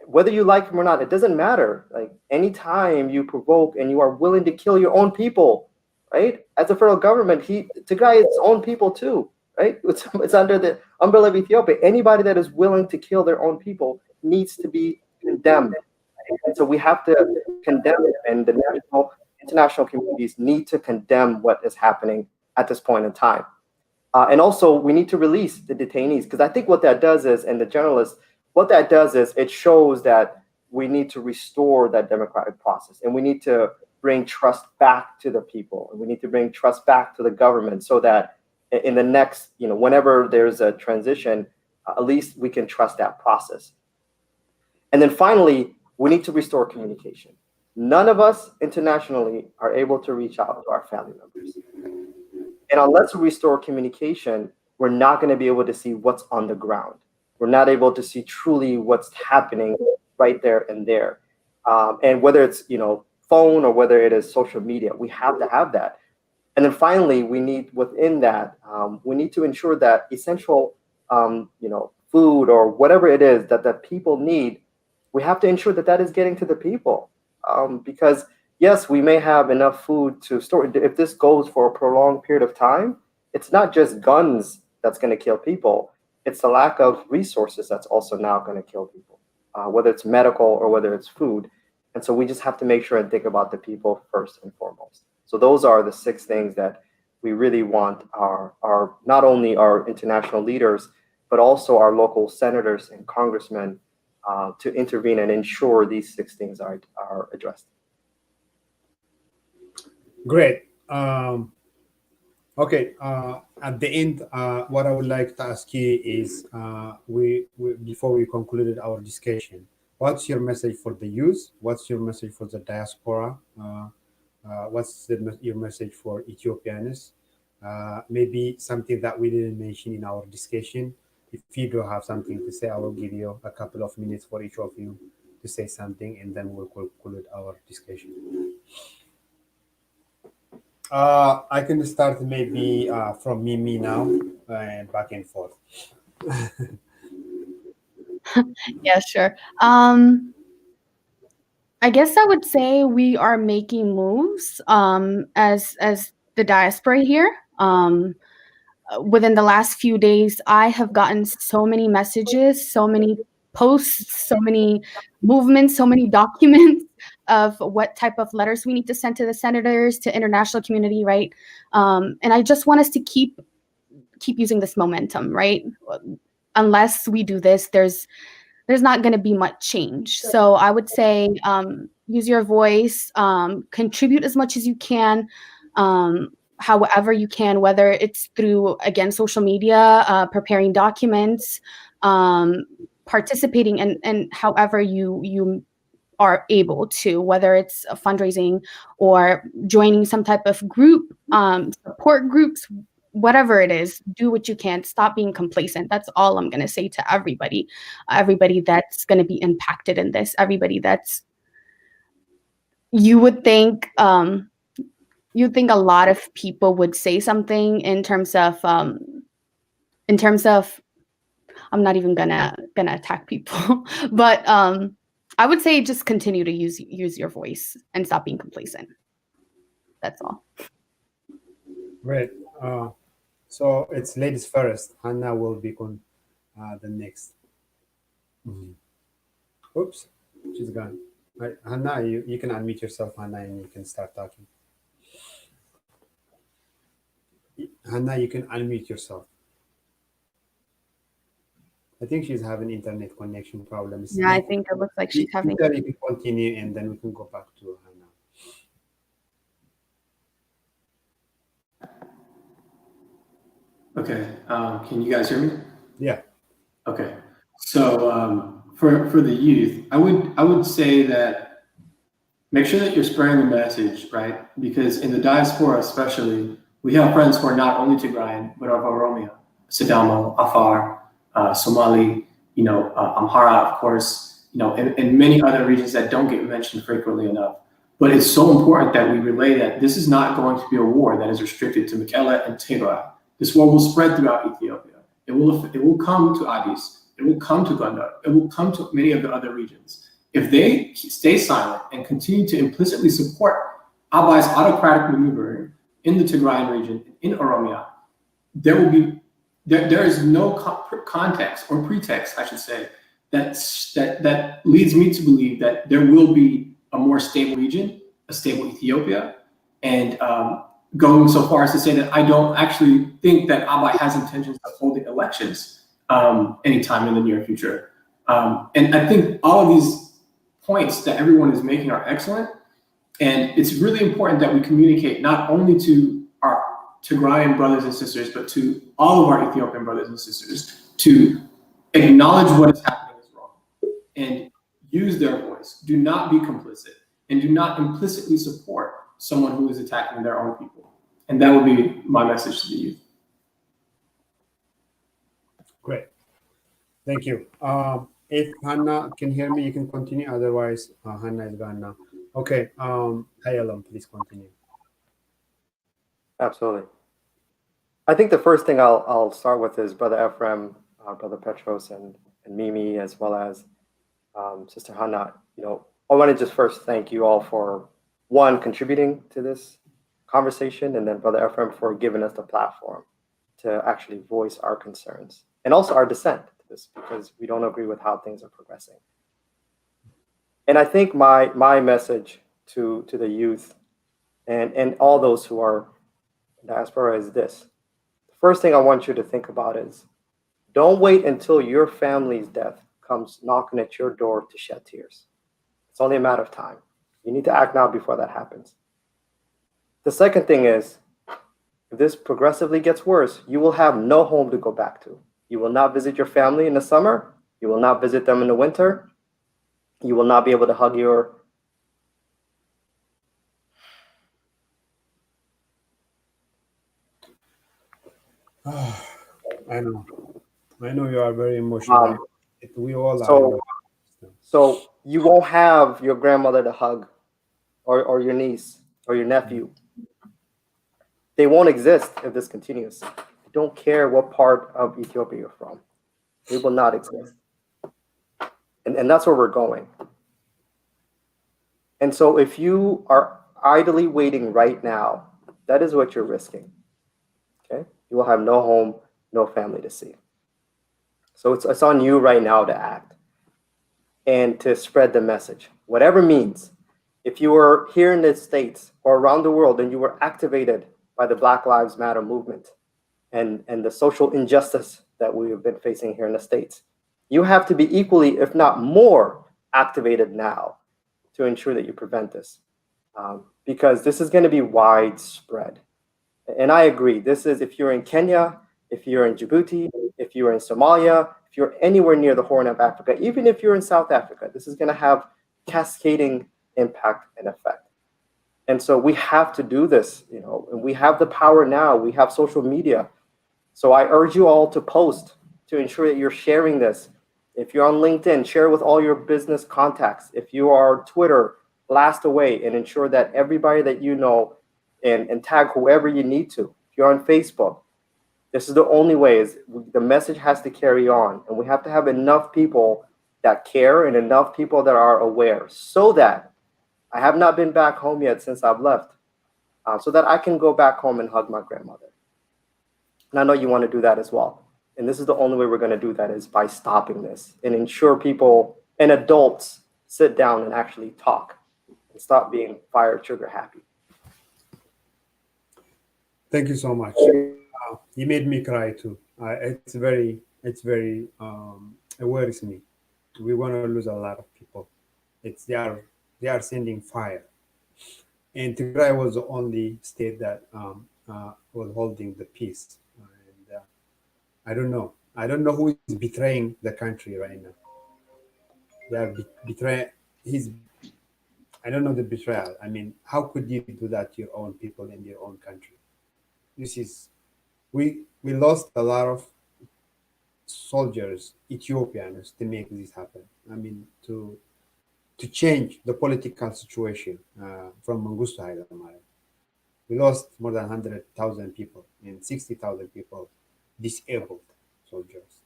Whether you like him or not, it doesn't matter. Like, anytime you provoke and you are willing to kill your own people, right? As a federal government, Tigray is its own people too, right? It's under the umbrella of Ethiopia. Anybody that is willing to kill their own people needs to be condemned. And so we have to condemn it, and the international communities need to condemn what is happening at this point in time. And also, we need to release the detainees, because I think what that does is, and the journalists, what that does is it shows that we need to restore that democratic process, and we need to bring trust back to the people, and we need to bring trust back to the government, so that in the next, whenever there's a transition, at least we can trust that process. And then finally, we need to restore communication. None of us internationally are able to reach out to our family members. And unless we restore communication, we're not going to be able to see what's on the ground. We're not able to see truly what's happening right there and there. And whether it's, phone or whether it is social media, we have to have that. And then finally, we need within that, we need to ensure that essential, food or whatever it is that the people need, we have to ensure that that is getting to the people. Because yes, we may have enough food to store. If this goes for a prolonged period of time, it's not just guns that's going to kill people. It's the lack of resources that's also now going to kill people, whether it's medical or whether it's food. And so we just have to make sure and think about the people first and foremost. So those are the 6 things that we really want our not only our international leaders, but also our local senators and congressmen to intervene and ensure these 6 things are addressed. Great. Okay. At the end, what I would like to ask you is, we before we concluded our discussion, what's your message for the youth? What's your message for the diaspora? What's your message for Ethiopians? Maybe something that we didn't mention in our discussion. If you do have something to say, I will give you a couple of minutes for each of you to say something, and then we'll conclude our discussion. I can start maybe from Mimi now and back and forth. Yeah, sure. I guess I would say we are making moves as the diaspora here. Within the last few days, I have gotten so many messages, so many posts, so many movements, so many documents of what type of letters we need to send to the senators, to international community, right? And I just want us to keep using this momentum, right? Unless we do this, there's not going to be much change. So I would say use your voice, contribute as much as you can, however you can, whether it's through, again, social media, preparing documents, participating in however you are able to, whether it's fundraising or joining some type of group, support groups, whatever it is, do what you can. Stop being complacent. That's all I'm going to say to everybody that's going to be impacted in this, everybody that's, you would think a lot of people would say something in terms of I'm not even gonna attack people, but I would say just continue to use your voice and stop being complacent. That's all. Great. So it's ladies first. Hannah will be on the next. Oops, she's gone. Right, Hannah, you can unmute yourself, Hannah, and you can start talking. Hannah, you can unmute yourself. I think she's having internet connection problems. Yeah, I think it looks like she's having. You can continue, and then we can go back to Hannah. Okay. Can you guys hear me? Yeah. Okay. So for the youth, I would say that make sure that you're spreading the message, right? Because in the diaspora, especially, we have friends who are not only Tigrayan but of Oromia, Sidamo, Afar, Somali, Amhara, of course, and many other regions that don't get mentioned frequently enough. But it's so important that we relay that this is not going to be a war that is restricted to Mekelle and Tigray. This war will spread throughout Ethiopia. It will come to Addis. It will come to Gondar. It will come to many of the other regions. If they stay silent and continue to implicitly support Abai's autocratic maneuvering in the Tigrayan region, in Oromia, there is no context or pretext, I should say, that leads me to believe that there will be a more stable region, a stable Ethiopia, and going so far as to say that I don't actually think that Abai has intentions of holding elections anytime in the near future. And I think all of these points that everyone is making are excellent, and it's really important that we communicate not only to our Tigrayan brothers and sisters, but to all of our Ethiopian brothers and sisters to acknowledge what is happening is wrong and use their voice. Do not be complicit, and do not implicitly support someone who is attacking their own people. And that would be my message to the youth. Great. Thank you. If Hannah can hear me, you can continue. Otherwise, Hannah is gone now. Okay. Hayalam, please continue. Absolutely. I think the first thing I'll start with is Brother Ephraim, Brother Petros, and Mimi, as well as Sister Hannah. I want to just first thank you all for, one, contributing to this conversation, and then Brother Ephraim for giving us the platform to actually voice our concerns and also our dissent to this, because we don't agree with how things are progressing. And I think my message to the youth and all those who are in diaspora is this. The first thing I want you to think about is, don't wait until your family's death comes knocking at your door to shed tears. It's only a matter of time. You need to act now before that happens. The second thing is, if this progressively gets worse, you will have no home to go back to. You will not visit your family in the summer. You will not visit them in the winter. You will not be able to hug your I know you are very emotional. We all are. So you won't have your grandmother to hug, or your niece, or your nephew. They won't exist if this continues. I don't care what part of Ethiopia you're from. They will not exist. And that's where we're going. And so if you are idly waiting right now, that is what you're risking. Okay? You will have no home, no family to see. So it's on you right now to act and to spread the message, whatever means. If you were here in the States or around the world and you were activated by the Black Lives Matter movement and the social injustice that we have been facing here in the States, you have to be equally, if not more, activated now to ensure that you prevent this, because this is going to be widespread. And I agree, this is, if you're in Kenya, if you're in Djibouti, if you're in Somalia, if you're anywhere near the Horn of Africa, even if you're in South Africa, this is going to have cascading impact and effect. And so we have to do this, and we have the power now. We have social media. So I urge you all to post to ensure that you're sharing this. If you're on LinkedIn, share with all your business contacts. If you are Twitter, blast away and ensure that everybody that you know and tag whoever you need to. If you're on Facebook, this is the only way. Is the message has to carry on, and we have to have enough people that care and enough people that are aware, so that I have not been back home yet since I've left, so that I can go back home and hug my grandmother. And I know you want to do that as well. And this is the only way we're going to do that, is by stopping this and ensure people and adults sit down and actually talk and stop being fire trigger happy. Thank you so much. You made me cry too. It's very it worries me. We want to lose a lot of people. They are sending fire, and Tigray was the only state that was holding the peace. And I don't know who is betraying the country right now. They are betraying. I don't know the betrayal. I mean, how could you do that to your own people in your own country? We lost a lot of soldiers, Ethiopians, to make this happen. I mean, to to change the political situation from Mengistu Haile Mariam. We lost more than 100,000 people and 60,000 people disabled soldiers.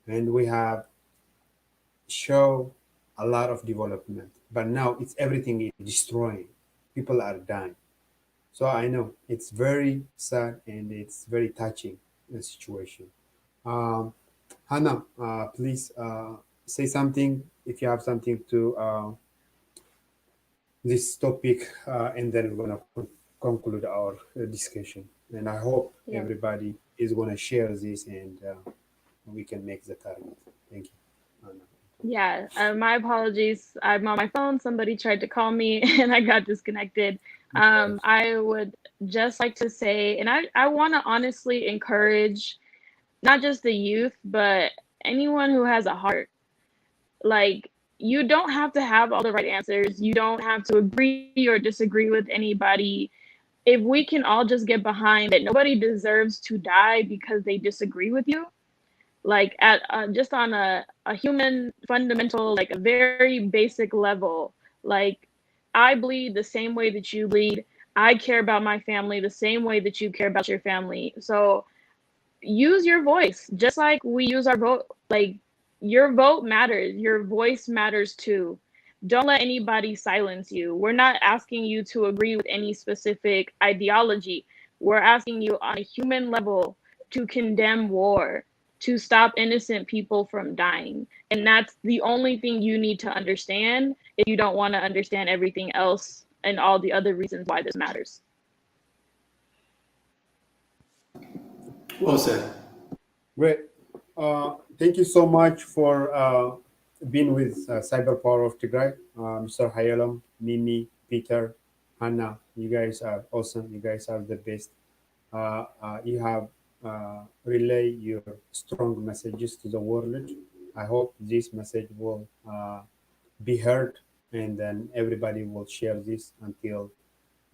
And we have shown a lot of development, but now it's everything is destroying. People are dying. So I know it's very sad and it's very touching situation. Um, Hannah, please say something if you have something to this topic, and then we're gonna conclude our discussion. And I hope Yeah. everybody is gonna share this and we can make the target. Thank you. Hannah. Yeah, my apologies. I'm on my phone. Somebody tried to call me and I got disconnected. I would just like to say, and I want to honestly encourage not just the youth, but anyone who has a heart. Like, you don't have to have all the right answers. You don't have to agree or disagree with anybody. If we can all just get behind that nobody deserves to die because they disagree with you, like at just on a human fundamental, like a very basic level, like I bleed the same way that you bleed. I care about my family the same way that you care about your family. So use your voice just like we use our vote. Like, your vote matters, your voice matters too. Don't let anybody silence you. We're not asking you to agree with any specific ideology. We're asking you on a human level to condemn war, to stop innocent people from dying. And that's the only thing you need to understand if you don't want to understand everything else and all the other reasons why this matters. Well said. Great. Thank you so much for being with Cyber Power of Tigray, Mr. Hayalam, Mimi, Peter, Hannah. You guys are awesome. You guys are the best. You have relay your strong messages to the world. I hope this message will be heard, and then everybody will share this until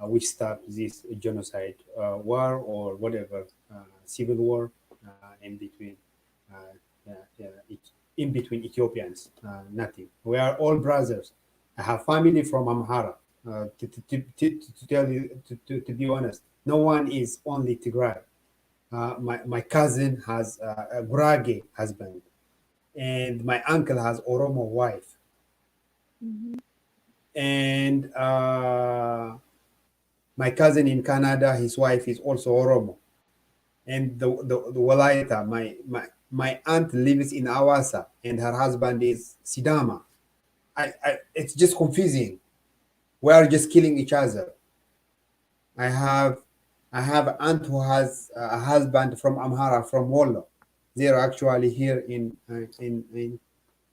we stop this genocide war or whatever civil war in between in between Ethiopians. Nothing. We are all brothers. I have family from Amhara. To tell you, to be honest, no one is only Tigray. My cousin has a Gurage husband, and my uncle has Oromo wife, and my cousin in Canada, his wife is also Oromo, and the Walaita, my aunt lives in Awasa, and her husband is Sidama. It's just confusing. We are just killing each other. I have an aunt who has a husband from Amhara, from Wollo. They are actually here in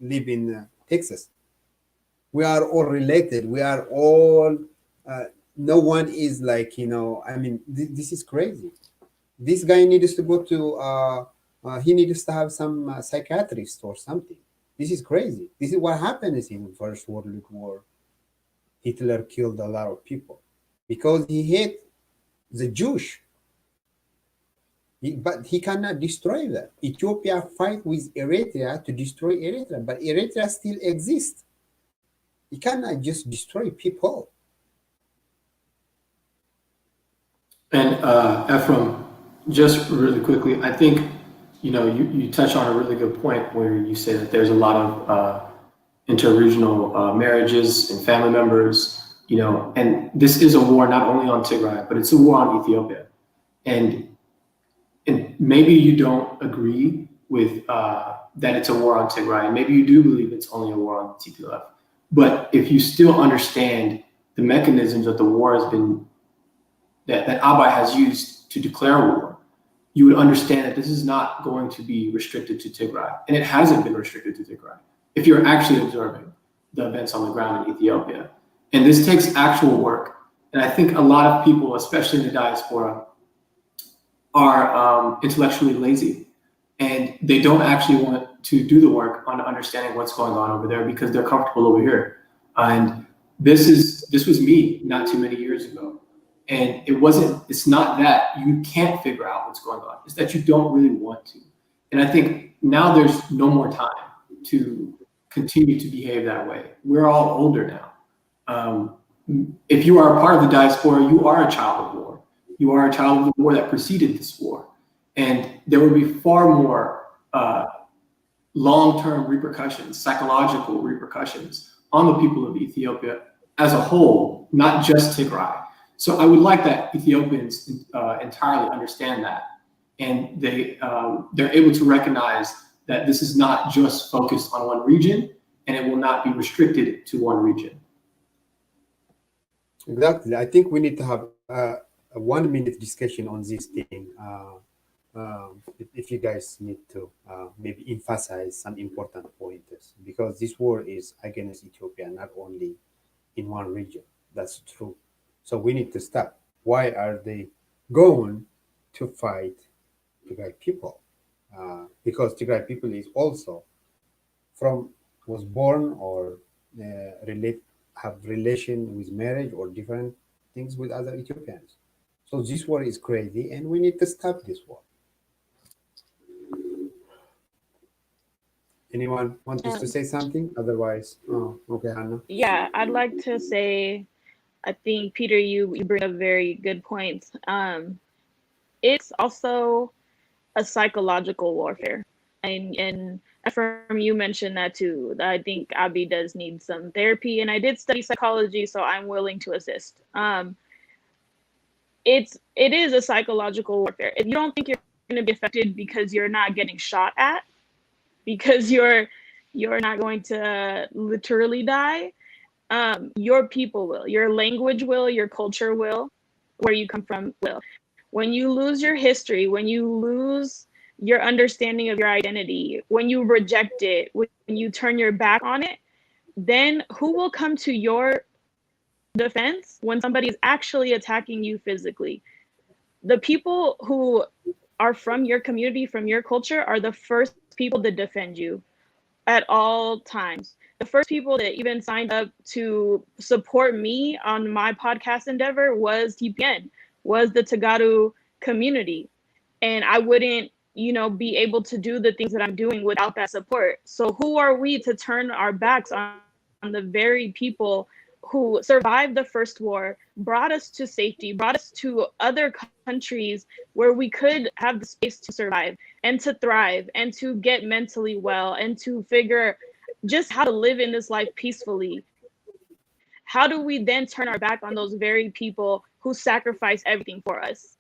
live in Texas. We are all related. We are all. No one is like, I mean, this is crazy. This guy needs to go to. He needs to have some psychiatrist or something. This is crazy. This is what happened in the First World War. Hitler killed a lot of people because he hate the Jewish. But he cannot destroy them. Ethiopia fight with Eritrea to destroy Eritrea, but Eritrea still exists. He cannot just destroy people. And Ephraim, just really quickly, I think you touch on a really good point where you say that there's a lot of interregional marriages and family members, and this is a war not only on Tigray, but it's a war on Ethiopia. And maybe you don't agree with that it's a war on Tigray, and maybe you do believe it's only a war on TPLF. But if you still understand the mechanisms that the war has been, that Abai has used to declare war, you would understand that this is not going to be restricted to Tigray, and it hasn't been restricted to Tigray if you're actually observing the events on the ground in Ethiopia. And this takes actual work. And I think a lot of people, especially in the diaspora, are intellectually lazy, and they don't actually want to do the work on understanding what's going on over there because they're comfortable over here. And this was me not too many years ago. And it's not that you can't figure out what's going on, it's that you don't really want to. And I think now there's no more time to continue to behave that way. We're all older now. If you are a part of the diaspora, you are a child of war. You are a child of the war that preceded this war. And there will be far more long-term repercussions, psychological repercussions on the people of Ethiopia as a whole, not just Tigray. So I would like that Ethiopians entirely understand that. And they're able to recognize that this is not just focused on one region, and it will not be restricted to one region. Exactly. I think we need to have a 1 minute discussion on this thing. If you guys need to maybe emphasize some important pointers, because this war is against Ethiopia, not only in one region. That's true. So we need to stop. Why are they going to fight Tigray people? Because Tigray people is also was born or have relation with marriage or different things with other Ethiopians. So this war is crazy, and we need to stop this war. Anyone wants to say something? Otherwise, okay, Hannah. Yeah, I'd like to say, I think, Peter, you bring up very good points. It's also a psychological warfare. And from you mentioned that too. I think Abby does need some therapy, and I did study psychology, so I'm willing to assist. It is a psychological warfare. If you don't think you're going to be affected because you're not getting shot at, because you're not going to literally die, your people will, your language will, your culture will, where you come from will. When you lose your history, when you lose your understanding of your identity, when you reject it, when you turn your back on it, then who will come to your defense when somebody is actually attacking you physically? The people who are from your community, from your culture, are the first people to defend you at all times. The first people that even signed up to support me on my podcast endeavor was TPN, was the Tegaru community. And I wouldn't, be able to do the things that I'm doing without that support. So who are we to turn our backs on the very people who survived the first war, brought us to safety, brought us to other countries where we could have the space to survive and to thrive and to get mentally well and to figure just how to live in this life peacefully? How do we then turn our back on those very people who sacrifice everything for us?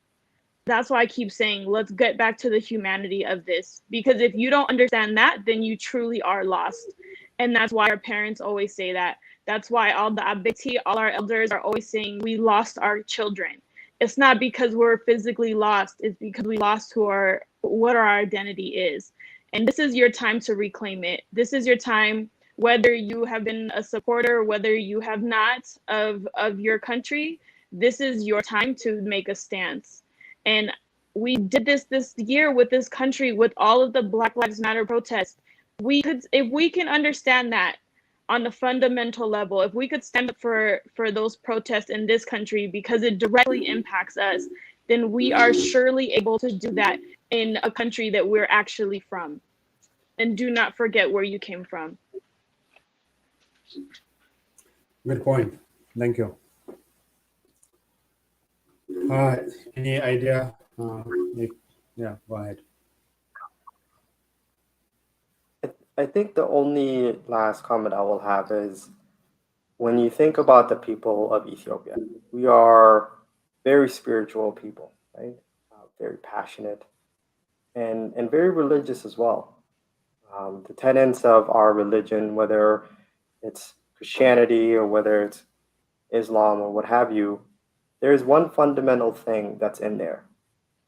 That's why I keep saying, let's get back to the humanity of this. Because if you don't understand that, then you truly are lost. And that's why our parents always say that. That's why all the abeti, all our elders are always saying we lost our children. It's not because we're physically lost. It's because we lost what our identity is. And this is your time to reclaim it. This is your time, whether you have been a supporter, whether you have not of your country, this is your time to make a stance. And we did this year with this country, with all of the Black Lives Matter protests. If we can understand that on the fundamental level, if we could stand up for those protests in this country because it directly impacts us, then we are surely able to do that in a country that we're actually from. And do not forget where you came from. Good point. Thank you. Any idea? Yeah, go ahead. I think the only last comment I will have is when you think about the people of Ethiopia, we are very spiritual people, right? Very passionate and very religious as well. The tenets of our religion, whether it's Christianity or whether it's Islam or what have you, there is one fundamental thing that's in there.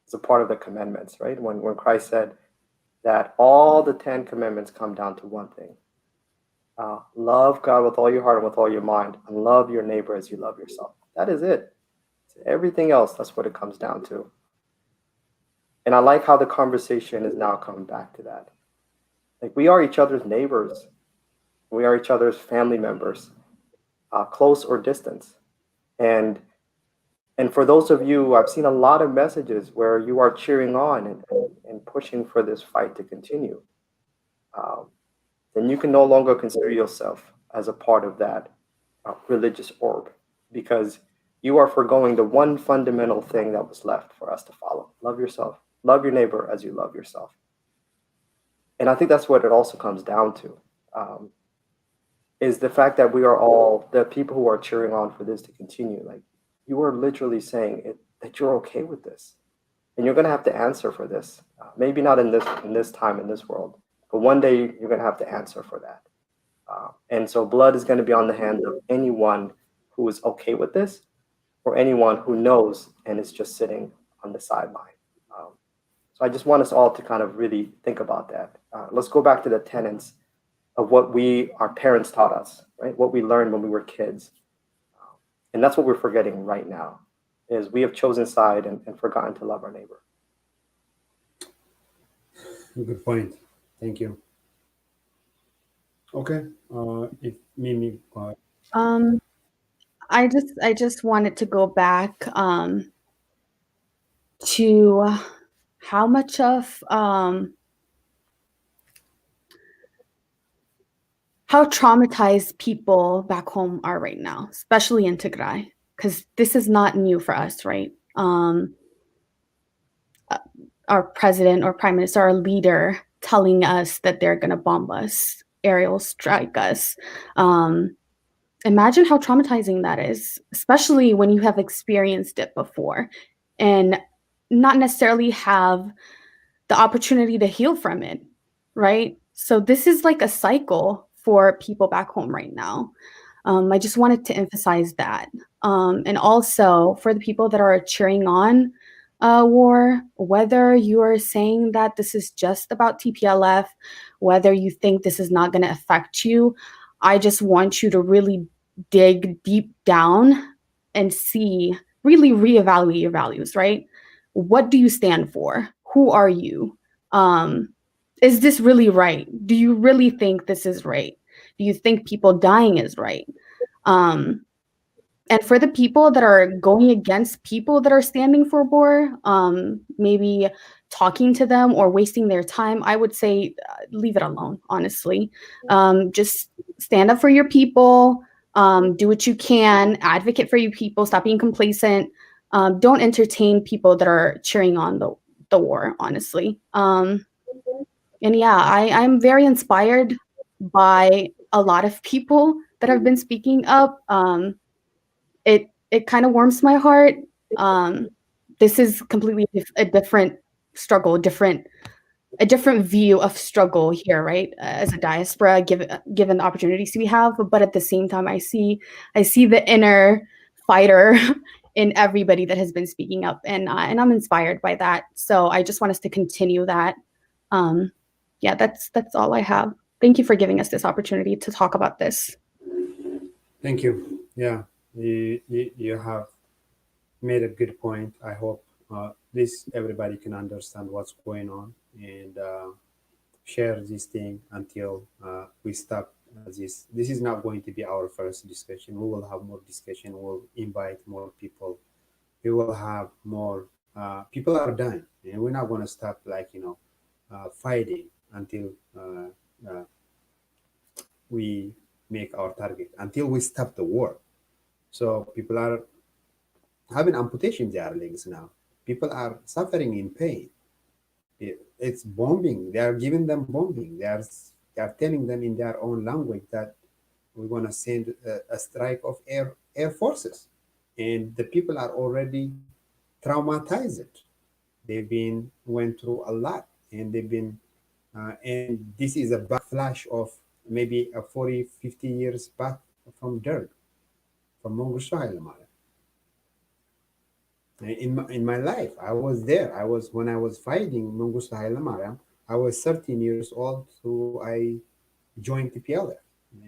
It's a part of the commandments, right? When Christ said that all the 10 commandments come down to one thing. Love God with all your heart and with all your mind, and love your neighbor as you love yourself. That is it. Everything else, that's what it comes down to. And I like how the conversation is now coming back to that. Like, we are each other's neighbors. We are each other's family members, close or distant. And for those of you, I've seen a lot of messages where you are cheering on and pushing for this fight to continue. then you can no longer consider yourself as a part of that religious orb, because you are foregoing the one fundamental thing that was left for us to follow. Love yourself. Love your neighbor as you love yourself. And I think that's what it also comes down to, is the fact that we are all, the people who are cheering on for this to continue, like, you are literally saying that you're okay with this. And you're going to have to answer for this. Maybe not in this time, in this world, but one day you're going to have to answer for that. And so blood is going to be on the hands of anyone who is okay with this, or anyone who knows and is just sitting on the sideline. So I just want us all to kind of really think about that. Let's go back to the tenets of what our parents taught us, right? What we learned when we were kids. And that's what we're forgetting right now, is we have chosen side and forgotten to love our neighbor. Good point. Thank you. Okay. If Mimi, I just wanted to go back to how much of how traumatized people back home are right now, especially in Tigray, because this is not new for us, right? Our president or prime minister, our leader, telling us that they're going to bomb us, aerial strike us. Imagine how traumatizing that is, especially when you have experienced it before and not necessarily have the opportunity to heal from it, right? So this is like a cycle for people back home right now. I just wanted to emphasize that. And also for the people that are cheering on war, whether you are saying that this is just about TPLF, whether you think this is not going to affect you, I just want you to really dig deep down and see, really reevaluate your values, right? What do you stand for? Who are you? Is this really right? Do you really think this is right? Do you think people dying is right? And for the people that are going against people that are standing for war, maybe talking to them or wasting their time, I would say leave it alone, honestly. Just stand up for your people, do what you can, advocate for your people, stop being complacent. Don't entertain people that are cheering on the war, honestly. And yeah, I'm very inspired by a lot of people that have been speaking up. It kind of warms my heart. This is completely a different struggle, a different view of struggle here, right? As a diaspora, given the opportunities we have, but at the same time, I see the inner fighter in everybody that has been speaking up, and I'm inspired by that. So I just want us to continue that. Yeah, that's all I have. Thank you for giving us this opportunity to talk about this. thank you. Yeah, you have made a good point. I hope this everybody can understand what's going on and share this thing until we stop this. This is not going to be our first discussion. We will have more discussion. We'll invite more people. We will have more. People are dying, and we're not going to stop, like, fighting until we make our target, until we stop the war. So people are having amputation in their legs now. People are suffering in pain. It's bombing. They are giving them bombing. They are telling them in their own language that we're going to send a strike of air forces, and the people are already traumatized. They've been went through a lot, and they've been and this is a backlash of maybe a 40, 50 years back from Derg, from Mongusto Hailemariam. In my life, I was there. When I was fighting Mongusto Hailemariam, I was 13 years old, so I joined TPLF,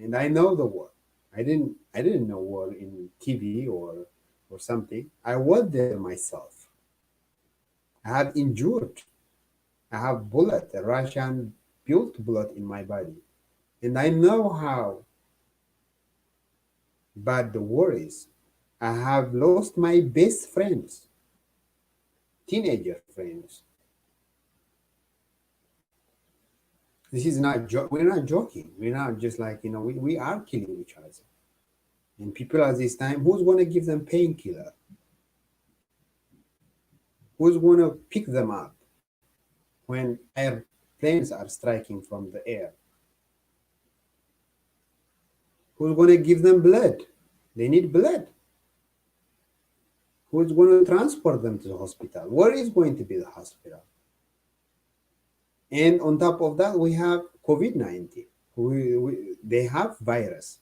and I know the war. I didn't know war in TV or something. I was there myself. I have endured. I have bullet, a Russian built bullet in my body, and I know how bad the war is. I have lost my best friends, teenager friends. This is not we're not joking. We're not just like, we are killing each other. And people at this time, who's going to give them painkiller? Who's going to pick them up when airplanes are striking from the air? Who's going to give them blood? They need blood. Who's going to transport them to the hospital? Where is going to be the hospital? And on top of that, we have COVID-19. They have virus.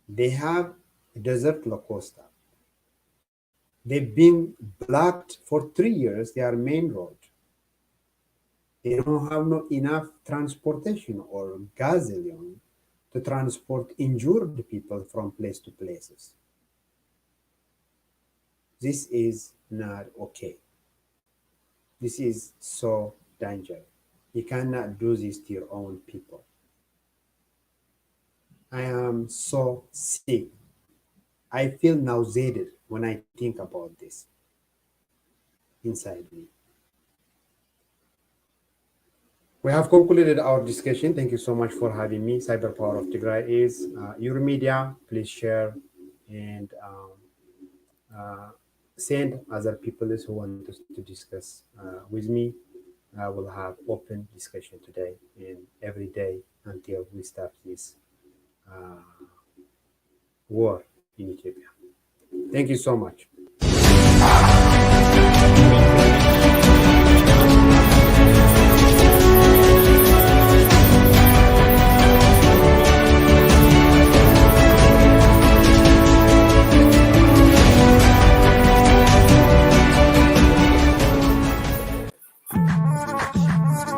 They have desert locusta. They've been blocked for 3 years, their main road. They don't have enough transportation or gasoline to transport injured people from place to places. This is not okay. This is so dangerous. You cannot do this to your own people. I am so sick. I feel nauseated when I think about this inside me. We have concluded our discussion. Thank you so much for having me. Cyber Power of Tigray is your media. Please share and send other people who want to discuss with me. I will have open discussion today and every day until we stop this war in Ethiopia. Thank you so much.